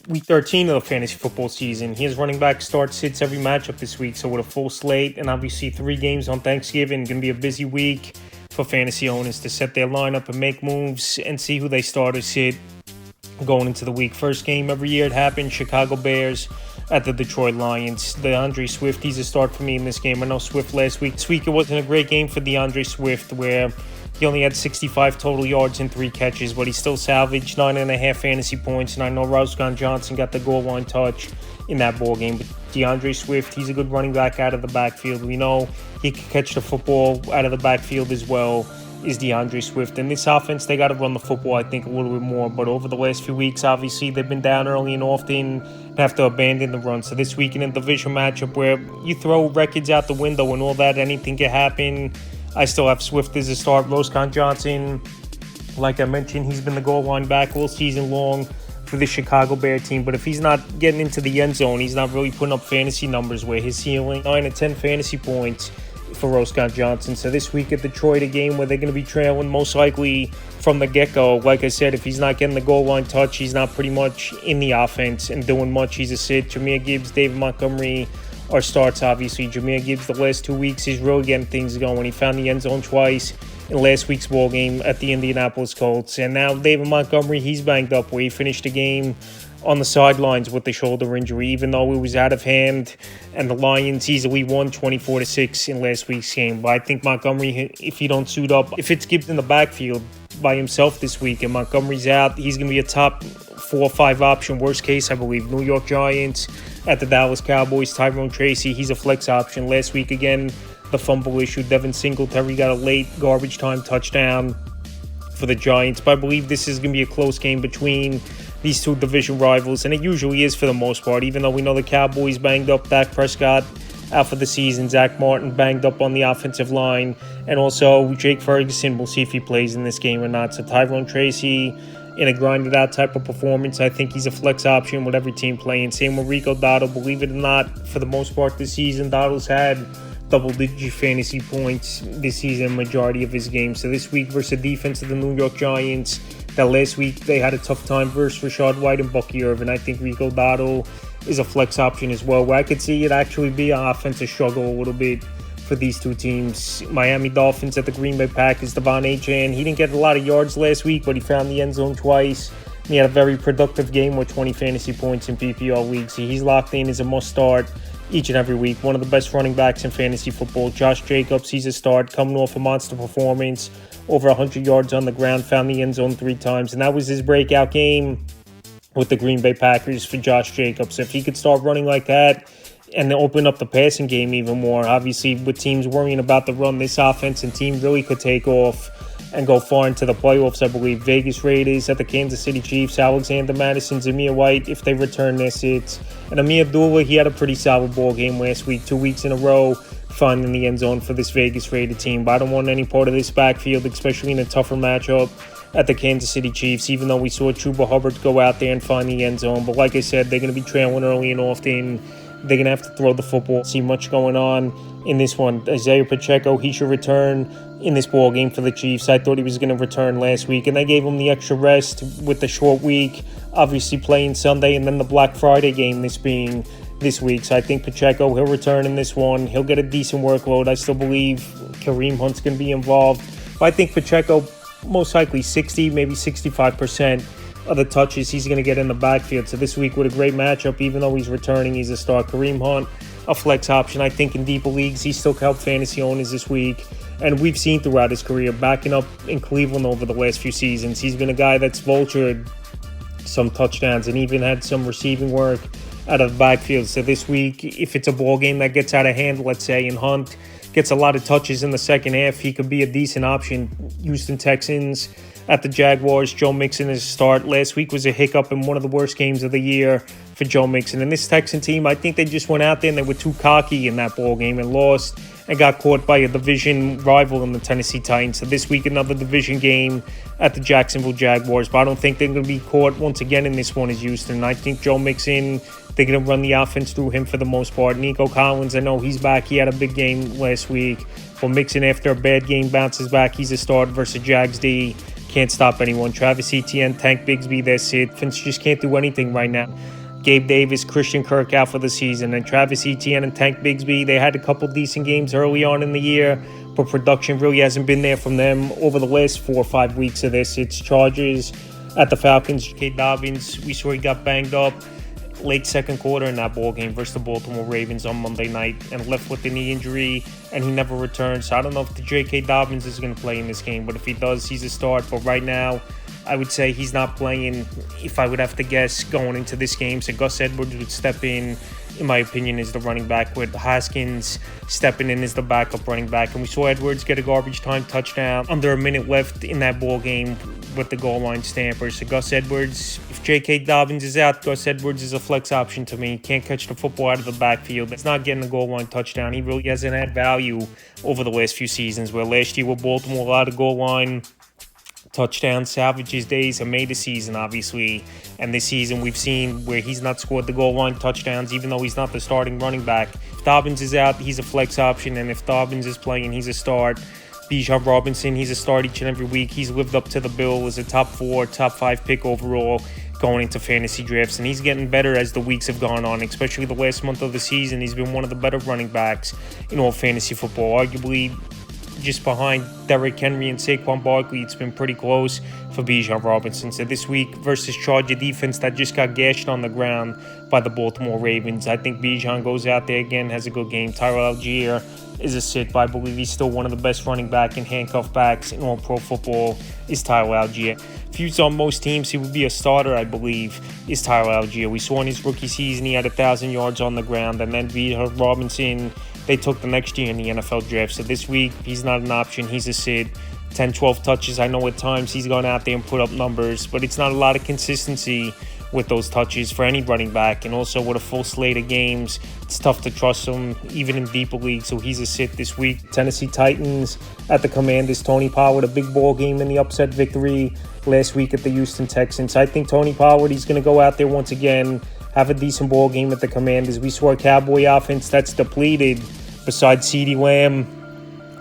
week 13 of the fantasy football season. He has running back starts, sits every matchup this week. So with a full slate and obviously 3 games on Thanksgiving, going to be a busy week for fantasy owners to set their lineup and make moves and see who they start or sit going into the week. First game every year it happens, Chicago Bears at the Detroit Lions. DeAndre Swift, he's a start for me in this game. I know Swift last week. This week it wasn't a great game for DeAndre Swift where he only had 65 total yards and 3 catches, but he still salvaged 9.5 fantasy points. And I know Roscoe Johnson got the goal line touch in that ball game. But DeAndre Swift, he's a good running back out of the backfield. We know he can catch the football out of the backfield as well, is DeAndre Swift. And this offense, they got to run the football, I think, a little bit more. But over the last few weeks, obviously, they've been down early and often and have to abandon the run. So this week in a division matchup where you throw records out the window and all that, anything can happen. I still have Swift as a start. Roscoe Johnson, like I mentioned, he's been the goal line back all season long for the Chicago Bear team. But if he's not getting into the end zone, he's not really putting up fantasy numbers where his ceiling 9 to 10 fantasy points for Roscoe Johnson. So this week at Detroit, a game where they're going to be trailing most likely from the get-go. Like I said, if he's not getting the goal line touch, he's not pretty much in the offense and doing much. He's a sit. Jahmyr Gibbs, David Montgomery are starts, obviously. Jahmyr Gibbs, the last 2 weeks, he's really getting things going. He found the end zone twice in last week's ball game at the Indianapolis Colts. And now David Montgomery, he's banged up where he finished the game on the sidelines with the shoulder injury, even though it was out of hand. And the Lions easily won 24-6 in last week's game. But I think Montgomery, if he don't suit up, if it's Gibbs in the backfield by himself this week and Montgomery's out, he's going to be a top 4 or 5 option. Worst case, I believe, New York Giants at the Dallas Cowboys. Tyrone Tracy, he's a flex option. Last week, again, the fumble issue. Devin Singletary got a late garbage time touchdown for the Giants. But I believe this is going to be a close game between these 2 division rivals, and it usually is for the most part, even though we know the Cowboys banged up, Dak Prescott out for the season, Zach Martin banged up on the offensive line, and also Jake Ferguson, we'll see if he plays in this game or not. So Tyrone Tracy in a grinded out type of performance, I think he's a flex option with every team playing. Same with Rico Dotto. Believe it or not, for the most part this season, Dotto's had double-digit fantasy points this season, majority of his games. So this week versus the defense of the New York Giants, that last week they had a tough time versus Rachaad White and Bucky Irvin. I think Rico Dotto is a flex option as well, where I could see it actually be an offensive struggle a little bit for these 2 teams. Miami Dolphins at the Green Bay Packers. Devon Achane, he didn't get a lot of yards last week, but he found the end zone twice. He had a very productive game with 20 fantasy points in PPR leagues. So he's locked in as a must-start each and every week. One of the best running backs in fantasy football. Josh Jacobs, he's a start, coming off a monster performance, over 100 yards on the ground, found the end zone 3 times, and that was his breakout game with the Green Bay Packers for Josh Jacobs. If he could start running like that and open up the passing game even more, obviously with teams worrying about the run, this offense and team really could take off and go far into the playoffs, I believe. Vegas Raiders at the Kansas City Chiefs. Alexander Mattison, Zamir White, if they return their sits. And Amir Abdullah, he had a pretty solid ball game last week, 2 weeks in a row, finding the end zone for this Vegas Raider team. But I don't want any part of this backfield, especially in a tougher matchup at the Kansas City Chiefs, even though we saw Chuba Hubbard go out there and find the end zone. But like I said, they're going to be trailing early and often. They're going to have to throw the football. See much going on in this one. Isaiah Pacheco, he should return in this ball game for the Chiefs. I thought he was going to return last week, and they gave him the extra rest with the short week, obviously playing Sunday, and then the Black Friday game this being this week. So I think Pacheco, he'll return in this one. He'll get a decent workload. I still believe Kareem Hunt's going to be involved. But I think Pacheco, most likely 60, maybe 65% of the touches he's going to get in the backfield. So this week with a great matchup, even though he's returning, he's a star. Kareem Hunt, a flex option. I think in deeper leagues, he still helped fantasy owners this week. And we've seen throughout his career, backing up in Cleveland over the last few seasons, he's been a guy that's vultured some touchdowns and even had some receiving work out of the backfield. So this week, if it's a ball game that gets out of hand, let's say, and Hunt gets a lot of touches in the second half, he could be a decent option. Houston Texans at the Jaguars. Joe Mixon is a start. Last week was a hiccup in one of the worst games of the year for Joe Mixon. And this Texan team, I think they just went out there and they were too cocky in that ball game and lost and got caught by a division rival in the Tennessee Titans. So this week, another division game at the Jacksonville Jaguars. But I don't think they're going to be caught once again in this one as Houston. I think Joe Mixon, they're going to run the offense through him for the most part. Nico Collins, I know he's back. He had a big game last week. But Mixon, after a bad game, bounces back. He's a start versus Jags D. can't stop anyone. Travis Etienne, Tank Bigsby, that's it. Offense just can't do anything right now. Gabe Davis, Christian Kirk out for the season, and Travis Etienne and Tank Bigsby, they had a couple decent games early on in the year, but production really hasn't been there from them over the last 4 or 5 weeks of this. It's Chargers at the Falcons. J.K. Dobbins, we saw he got banged up late second quarter in that ball game versus the Baltimore Ravens on Monday night and left with a knee injury, and he never returned. So I don't know if the J.K. Dobbins is going to play in this game, but if he does, he's a start. But right now, I would say he's not playing, if I would have to guess, going into this game. So Gus Edwards would step in my opinion, is the running back, with Haskins stepping in as the backup running back. And we saw Edwards get a garbage time touchdown under a minute left in that ball game with the goal line stamper. So Gus Edwards, if J.K. Dobbins is out, Gus Edwards is a flex option to me. He can't catch the football out of the backfield. It's not getting a goal line touchdown. He really hasn't had value over the last few seasons, where last year with Baltimore, a lot of goal line touchdown salvages days have made the season, obviously. And this season we've seen where he's not scored the goal line touchdowns, even though he's not the starting running back. If Dobbins is out, he's a flex option. And if Dobbins is playing, he's a start. Bijan Robinson, he's a start each and every week. He's lived up to the bill as a top 4, top 5 pick overall going into fantasy drafts. And he's getting better as the weeks have gone on, especially the last month of the season. He's been one of the better running backs in all fantasy football, arguably just behind Derrick Henry and Saquon Barkley. It's been pretty close for Bijan Robinson. So this week versus Charger defense that just got gashed on the ground by the Baltimore Ravens, I think Bijan goes out there again, has a good game. Tyrell Algier is a sit, but I believe he's still one of the best running back and handcuff backs in all pro football is Tyrell Algier. If he was on most teams, he would be a starter, I believe, is Tyrell Algier. We saw in his rookie season he had 1,000 yards on the ground, and then Bijan Robinson, they took the next year in the NFL draft. So this week, he's not an option. He's a sit. 10, 12 touches. I know at times he's gone out there and put up numbers, but it's not a lot of consistency with those touches for any running back. And also with a full slate of games, it's tough to trust him, even in deeper leagues. So he's a sit this week. Tennessee Titans at the Commanders. Tony Pollard, a big ball game in the upset victory last week at the Houston Texans. I think Tony Pollard, he's going to go out there once again, have a decent ball game at the Commanders. We saw a Cowboy offense that's depleted besides CeeDee Lamb,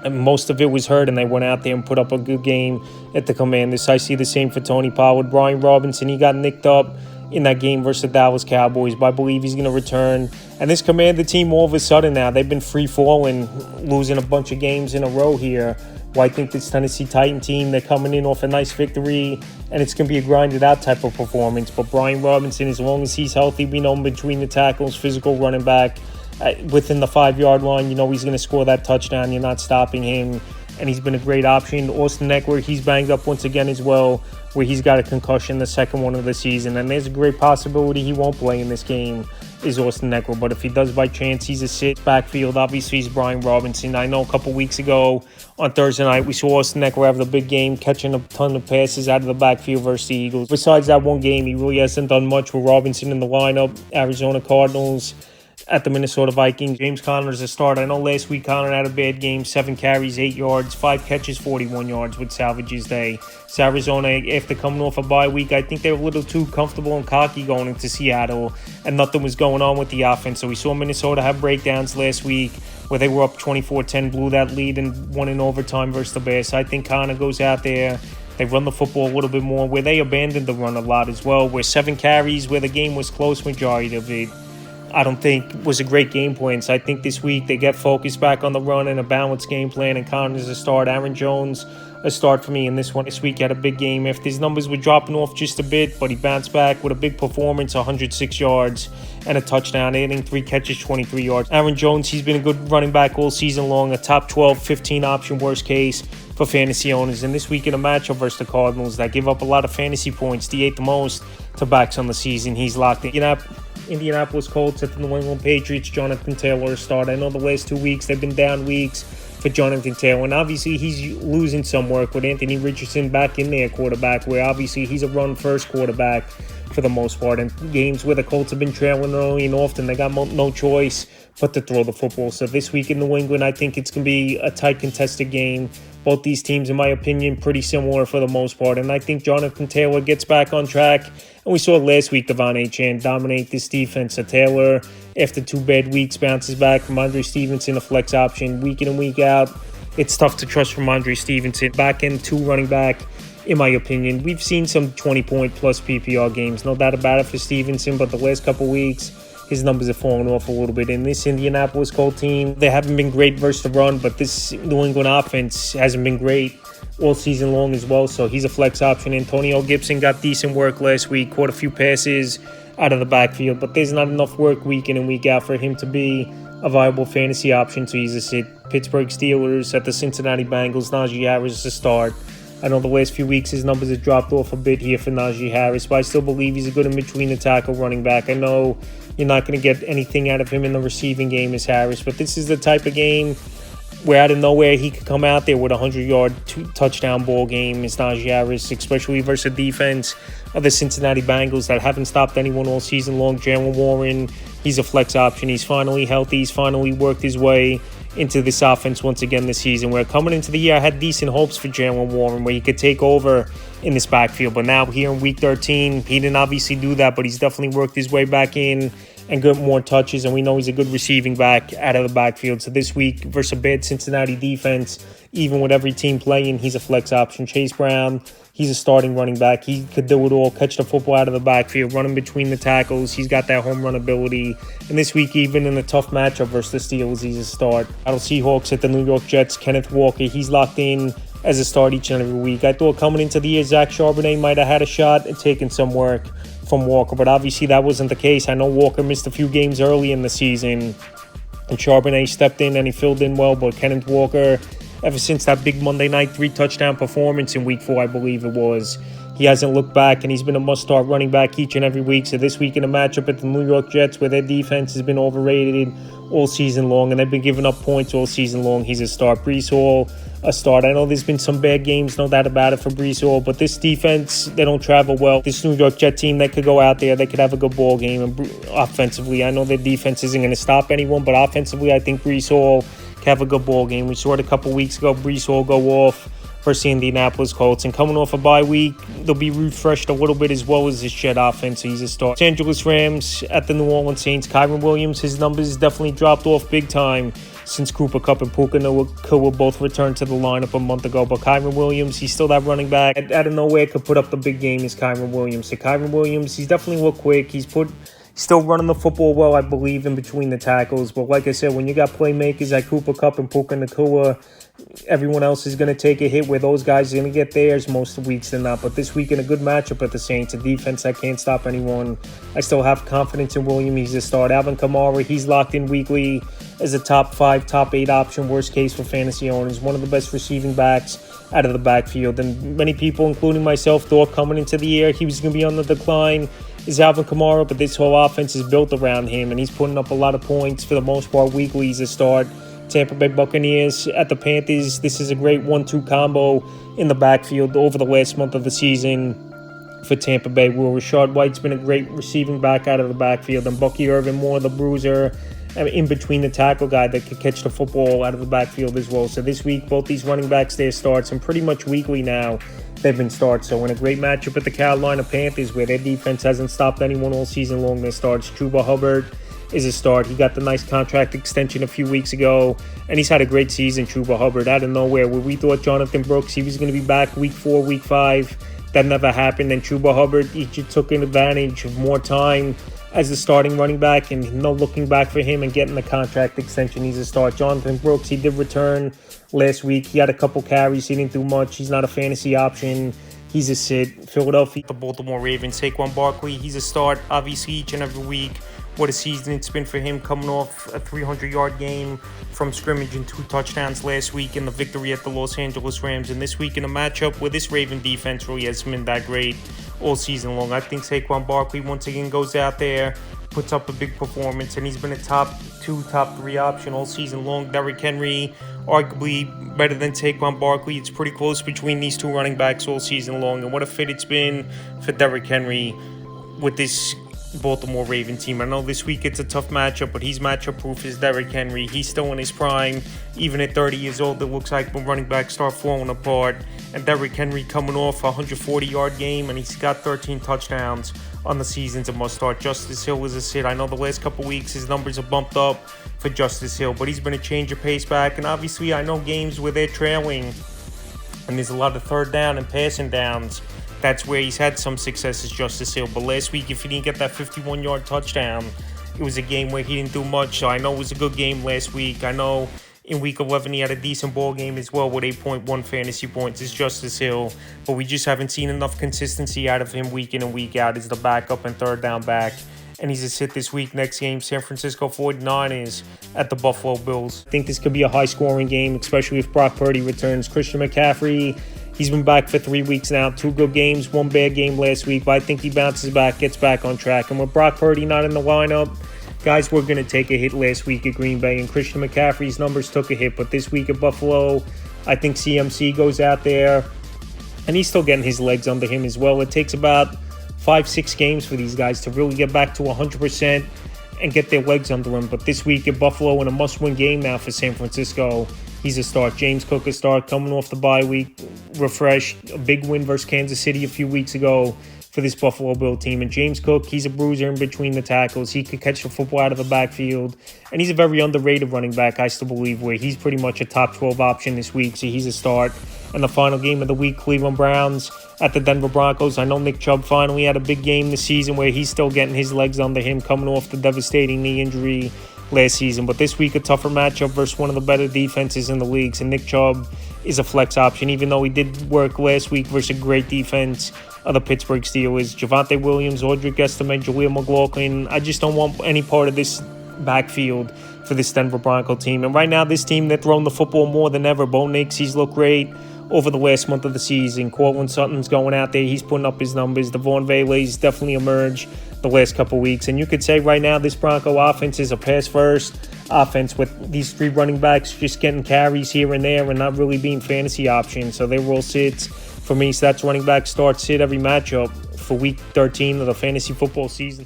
and most of it was hurt, and they went out there and put up a good game at the Commanders. I see the same for Tony Pollard. Brian Robinson, he got nicked up in that game versus the Dallas Cowboys, but I believe he's going to return. And this Commander team, all of a sudden now, they've been free-falling, losing a bunch of games in a row here. Well, I think this Tennessee Titan team, they're coming in off a nice victory, and it's going to be a grinded-out type of performance. But Brian Robinson, as long as he's healthy, we know him between the tackles, physical running back, within the 5-yard line, you know he's going to score that touchdown. You're not stopping him, and he's been a great option. Austin Eckler, he's banged up once again as well, where he's got a concussion, the second one of the season, and there's a great possibility he won't play in this game, is Austin Eckler. But if he does by chance, he's a sit. Backfield, obviously, he's Brian Robinson. I know a couple weeks ago on Thursday night, we saw Austin Eckler have the big game, catching a ton of passes out of the backfield versus the Eagles. Besides that one game, he really hasn't done much with Robinson in the lineup. Arizona Cardinals at the Minnesota Vikings. James Conner is a start. I know last week Conner had a bad game, 7 carries, 8 yards, 5 catches, 41 yards with salvages day. So Arizona, after coming off a bye week, I think they were a little too comfortable and cocky going into Seattle, and nothing was going on with the offense. So we saw Minnesota have breakdowns last week where they were up 24-10, blew that lead and won in overtime versus the Bears. So I think Conner goes out there. They run the football a little bit more, where they abandoned the run a lot as well, where 7 carries, where the game was close majority of it, I don't think was a great game plan. So I think this week they get focused back on the run and a balanced game plan, and Conner's a start. Aaron Jones, a start for me in this one. This week he had a big game. If his numbers were dropping off just a bit, but he bounced back with a big performance, 106 yards and a touchdown, adding 3 catches, 23 yards. Aaron Jones, he's been a good running back all season long, a top 12, 15 option worst case for fantasy owners. And this week in a matchup versus the Cardinals that give up a lot of fantasy points, the 8th most to backs on the season, he's locked in. Indianapolis Colts at the New England Patriots. Jonathan Taylor a start. I know the last 2 weeks they've been down weeks for Jonathan Taylor, and obviously he's losing some work with Anthony Richardson back in there quarterback, where obviously he's a run-first quarterback for the most part. And games where the Colts have been trailing early and often, they got no choice but to throw the football. So this week in New England, I think it's going to be a tight contested game. Both these teams, in my opinion, pretty similar for the most part. And I think Jonathan Taylor gets back on track. And we saw last week Devon Achane dominate this defense. So Taylor, after 2 bad weeks, bounces back. Ramondre Stevenson, a flex option week in and week out. It's tough to trust Ramondre Stevenson. Back end 2 running back in my opinion. We've seen some 20-point plus PPR games, no doubt about it, for Stevenson, but the last couple weeks, his numbers have fallen off a little bit. In this Indianapolis Colts team, they haven't been great versus the run, but this New England offense hasn't been great all season long as well, so he's a flex option. Antonio Gibson got decent work last week, caught a few passes out of the backfield, but there's not enough work week in and week out for him to be a viable fantasy option, so he's a sit. Pittsburgh Steelers at the Cincinnati Bengals, Najee Harris is a start. I know the last few weeks his numbers have dropped off a bit here for Najee Harris, but I still believe he's a good in-between-the-tackle running back. I know you're not going to get anything out of him in the receiving game as Harris, but this is the type of game where out of nowhere he could come out there with a 100-yard touchdown ball game as Najee Harris, especially versus the defense of the Cincinnati Bengals that haven't stopped anyone all season long. Jaylen Warren, he's a flex option. He's finally healthy. He's finally worked his way into this offense once again this season, where coming into the year I had decent hopes for Jaylen Warren where he could take over in this backfield, but now here in week 13 he didn't obviously do that, but he's definitely worked his way back in and got more touches, and we know he's a good receiving back out of the backfield. So this week versus a bad Cincinnati defense, even with every team playing, he's a flex option. Chase Brown, he's a starting running back. He could do it all, catch the football out of the backfield, running between the tackles. He's got that home run ability. And this week, even in a tough matchup versus the Steelers, he's a start. Seattle Seahawks at the New York Jets, Kenneth Walker, he's locked in as a start each and every week. I thought coming into the year, Zach Charbonnet might have had a shot at taking some work from Walker, but obviously that wasn't the case. I know Walker missed a few games early in the season, and Charbonnet stepped in and he filled in well, but Kenneth Walker, ever since that big Monday night 3-touchdown performance in week 4, I believe it was, he hasn't looked back, and he's been a must-start running back each and every week. So this week in a matchup at the New York Jets, where their defense has been overrated all season long, and they've been giving up points all season long, he's a start. Breece Hall, a start. I know there's been some bad games, no doubt about it, for Breece Hall, but this defense, they don't travel well. This New York Jet team, they could go out there, they could have a good ball game. And offensively, I know their defense isn't going to stop anyone, but offensively, I think Breece Hall can have a good ball game. We saw it a couple weeks ago, Breece Hall go off versus the Indianapolis Colts, and coming off a bye week, they'll be refreshed a little bit as well as this Jet offense. He's a start. Los Angeles Rams at the New Orleans Saints, Kyren Williams, his numbers definitely dropped off big time since Cooper Kupp and Puka Nacua both returned to the lineup a month ago. But Kyren Williams, he's still that running back out of nowhere could put up the big game as Kyren Williams. So Kyren Williams, he's definitely looked quick. He's still running the football well, I believe, in between the tackles. But like I said, when you got playmakers like Cooper Kupp and Puka Nacua, everyone else is going to take a hit where those guys are going to get theirs most weeks than not. But this week in a good matchup at the Saints, a defense that can't stop anyone, I still have confidence in Williams. He's a start. Alvin Kamara, he's locked in weekly as a top 5, top 8 option, worst case for fantasy owners. One of the best receiving backs out of the backfield. And many people, including myself, thought coming into the year he was going to be on the decline is Alvin Kamara, but this whole offense is built around him, and he's putting up a lot of points for the most part weekly. He's a start. Tampa Bay Buccaneers at the Panthers, this is a great 1-2 combo in the backfield over the last month of the season for Tampa Bay, where Rachaad White's been a great receiving back out of the backfield, and Bucky Irvin more the bruiser, in between the tackle guy that could catch the football out of the backfield as well. So this week, both these running backs, their starts, and pretty much weekly now, they've been starts. So in a great matchup at the Carolina Panthers, where their defense hasn't stopped anyone all season long, their starts. Chuba Hubbard is a start. He got the nice contract extension a few weeks ago, and he's had a great season, Chuba Hubbard, out of nowhere, where we thought Jonathan Brooks, he was going to be back week 4, week 5. That never happened, and Chuba Hubbard, he just took advantage of more time as the starting running back, and no looking back for him and getting the contract extension. He's a start. Jonathan Brooks, he did return last week. He had a couple carries. He didn't do much. He's not a fantasy option. He's a sit. Philadelphia, the Baltimore Ravens, Saquon Barkley, he's a start, obviously, each and every week. What a season it's been for him, coming off a 300-yard game from scrimmage and 2 touchdowns last week in the victory at the Los Angeles Rams. And this week in a matchup where this Raven defense really hasn't been that great all season long, I think Saquon Barkley once again goes out there, puts up a big performance, and he's been a top 2, top 3 option all season long. Derrick Henry, arguably better than Saquon Barkley. It's pretty close between these 2 running backs all season long. And what a fit it's been for Derrick Henry with this Baltimore Raven team. I know this week it's a tough matchup, but he's matchup proof as Derrick Henry. He's still in his prime. Even at 30 years old, it looks like when running backs start falling apart. And Derrick Henry coming off a 140-yard game, and he's got 13 touchdowns on the season's a must-start. Justice Hill is a sit. I know the last couple weeks his numbers have bumped up for Justice Hill, but he's been a change of pace back. And obviously I know games where they're trailing and there's a lot of third down and passing downs. That's where he's had some success as Justice Hill. But last week, if he didn't get that 51-yard touchdown, it was a game where he didn't do much. So I know it was a good game last week. I know in week 11 he had a decent ball game as well with 8.1 fantasy points as Justice Hill. But we just haven't seen enough consistency out of him week in and week out as the backup and third down back. And he's a sit this week. Next game, San Francisco 49ers at the Buffalo Bills. I think this could be a high-scoring game, especially if Brock Purdy returns. Christian McCaffrey, he's been back for 3 weeks now. 2 good games, 1 bad game last week. But I think he bounces back, gets back on track. And with Brock Purdy not in the lineup, guys were going to take a hit last week at Green Bay. And Christian McCaffrey's numbers took a hit. But this week at Buffalo, I think CMC goes out there. And he's still getting his legs under him as well. It takes about 5-6 games for these guys to really get back to 100% and get their legs under him. But this week at Buffalo, in a must-win game now for San Francisco, he's a start. James Cook a start, coming off the bye week, refreshed. A big win versus Kansas City a few weeks ago for this Buffalo Bill team. And James Cook, he's a bruiser in between the tackles. He could catch the football out of the backfield. And he's a very underrated running back, I still believe, where he's pretty much a top 12 option this week. So he's a start. And the final game of the week, Cleveland Browns at the Denver Broncos. I know Nick Chubb finally had a big game this season where he's still getting his legs under him, coming off the devastating knee injury last season. But this week, a tougher matchup versus one of the better defenses in the league. And Nick Chubb is a flex option, even though he did work last week versus a great defense of the Pittsburgh Steelers. Javonte Williams, Audric Estime, Jaleel McLaughlin. I just don't want any part of this backfield for this Denver Bronco team. And right now, this team, they're throwing the football more than ever. Bo Nix, he's looked great over the last month of the season. Cortland Sutton's going out there. He's putting up his numbers. Devon Vele's definitely emerged the last couple weeks. And you could say right now this Bronco offense is a pass-first offense with these 3 running backs just getting carries here and there and not really being fantasy options. So they roll sits for me. So that's running back start sit every matchup for week 13 of the fantasy football season.